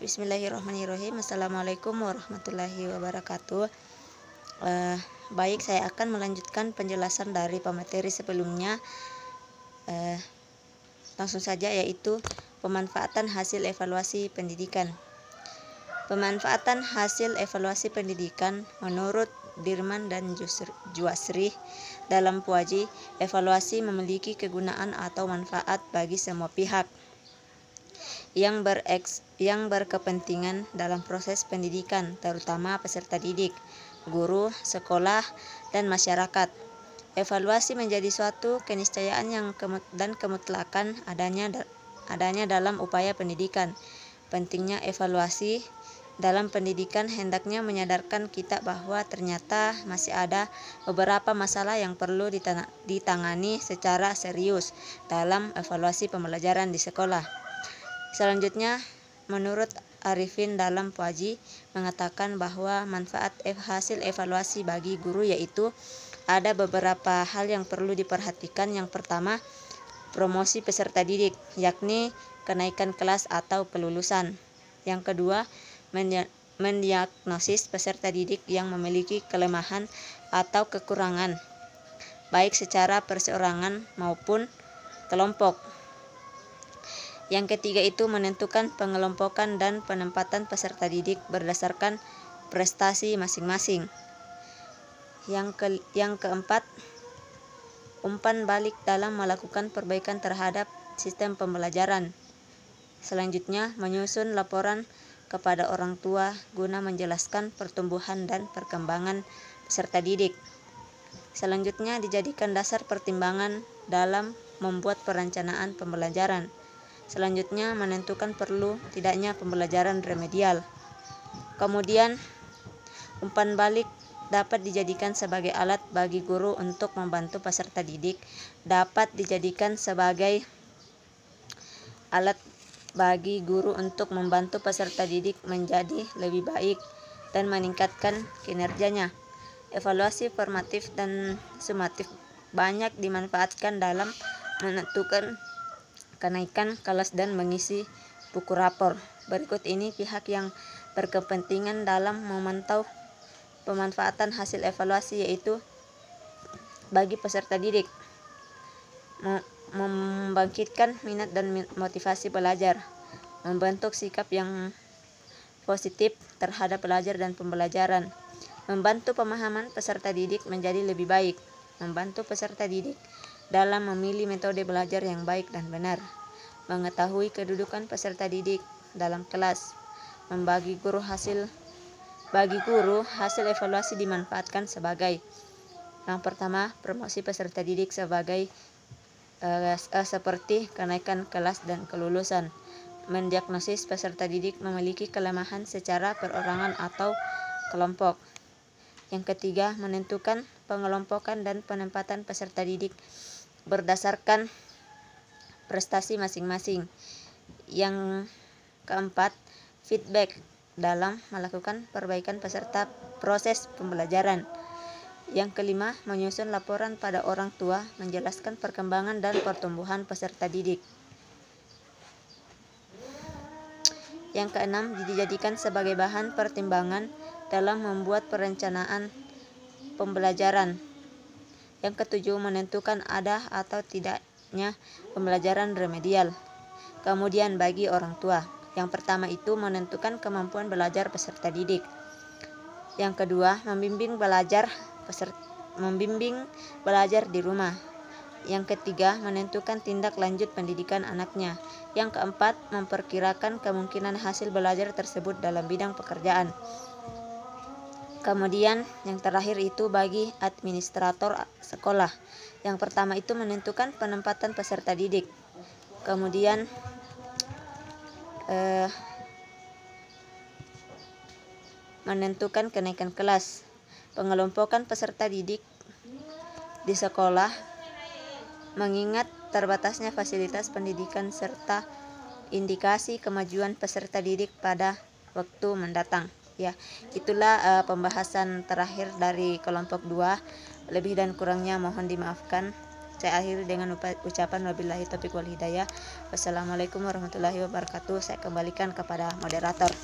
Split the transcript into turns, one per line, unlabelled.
Bismillahirrahmanirrahim. Assalamualaikum warahmatullahi wabarakatuh. Baik, saya akan melanjutkan penjelasan dari pemateri sebelumnya. Langsung saja, yaitu pemanfaatan hasil evaluasi pendidikan. Pemanfaatan hasil evaluasi pendidikan menurut Dirman dan Juwasrih dalam Puaji, evaluasi memiliki kegunaan atau manfaat bagi semua pihak yang berkepentingan dalam proses pendidikan, terutama peserta didik, guru, sekolah, dan masyarakat. Evaluasi menjadi suatu keniscayaan dan kemutlakan adanya dalam upaya pendidikan. Pentingnya evaluasi dalam pendidikan hendaknya menyadarkan kita bahwa ternyata masih ada beberapa masalah yang perlu ditangani secara serius dalam evaluasi pembelajaran di sekolah. Selanjutnya, menurut Arifin dalam Puaji mengatakan bahwa manfaat hasil evaluasi bagi guru yaitu ada beberapa hal yang perlu diperhatikan. Yang pertama, promosi peserta didik, yakni kenaikan kelas atau kelulusan. Yang kedua, mendiagnosis peserta didik yang memiliki kelemahan atau kekurangan, baik secara perseorangan maupun kelompok. Yang ketiga itu menentukan pengelompokan dan penempatan peserta didik berdasarkan prestasi masing-masing. Yang keempat, umpan balik dalam melakukan perbaikan terhadap sistem pembelajaran. Selanjutnya, menyusun laporan kepada orang tua guna menjelaskan pertumbuhan dan perkembangan peserta didik. Selanjutnya, dijadikan dasar pertimbangan dalam membuat perencanaan pembelajaran. Selanjutnya, menentukan perlu tidaknya pembelajaran remedial. Kemudian, umpan balik dapat dijadikan sebagai alat bagi guru untuk membantu peserta didik, dapat dijadikan sebagai alat bagi guru untuk membantu peserta didik menjadi lebih baik dan meningkatkan kinerjanya. Evaluasi formatif dan sumatif banyak dimanfaatkan dalam menentukan kenaikan kelas dan mengisi buku rapor. Berikut ini pihak yang berkepentingan dalam memantau pemanfaatan hasil evaluasi, yaitu bagi peserta didik, membangkitkan minat dan motivasi belajar, membentuk sikap yang positif terhadap belajar dan pembelajaran, membantu pemahaman peserta didik menjadi lebih baik, membantu peserta didik dalam memilih metode belajar yang baik dan benar, mengetahui kedudukan peserta didik dalam kelas. Bagi guru hasil evaluasi dimanfaatkan sebagai yang pertama, promosi peserta didik sebagai seperti kenaikan kelas dan kelulusan, mendiagnosis peserta didik memiliki kelemahan secara perorangan atau kelompok. Yang ketiga, menentukan pengelompokan dan penempatan peserta didik berdasarkan prestasi masing-masing. Yang keempat, feedback dalam melakukan perbaikan peserta proses pembelajaran. Yang kelima, menyusun laporan pada orang tua menjelaskan perkembangan dan pertumbuhan peserta didik. Yang keenam, dijadikan sebagai bahan pertimbangan dalam membuat perencanaan pembelajaran. Yang ketujuh, menentukan ada atau tidaknya pembelajaran remedial. Kemudian bagi orang tua, yang pertama itu menentukan kemampuan belajar peserta didik. Yang kedua, membimbing belajar di rumah. Yang ketiga, menentukan tindak lanjut pendidikan anaknya. Yang keempat, memperkirakan kemungkinan hasil belajar tersebut dalam bidang pekerjaan. Kemudian yang terakhir itu bagi administrator sekolah. Yang pertama itu menentukan penempatan peserta didik. Kemudian menentukan kenaikan kelas, pengelompokan peserta didik di sekolah, mengingat terbatasnya fasilitas pendidikan serta indikasi kemajuan peserta didik pada waktu mendatang. Ya, itulah pembahasan terakhir dari kelompok 2. Lebih dan kurangnya mohon dimaafkan. Saya akhiri dengan ucapan wabillahi taufiq wal hidayah. Wassalamualaikum warahmatullahi wabarakatuh. Saya kembalikan kepada moderator.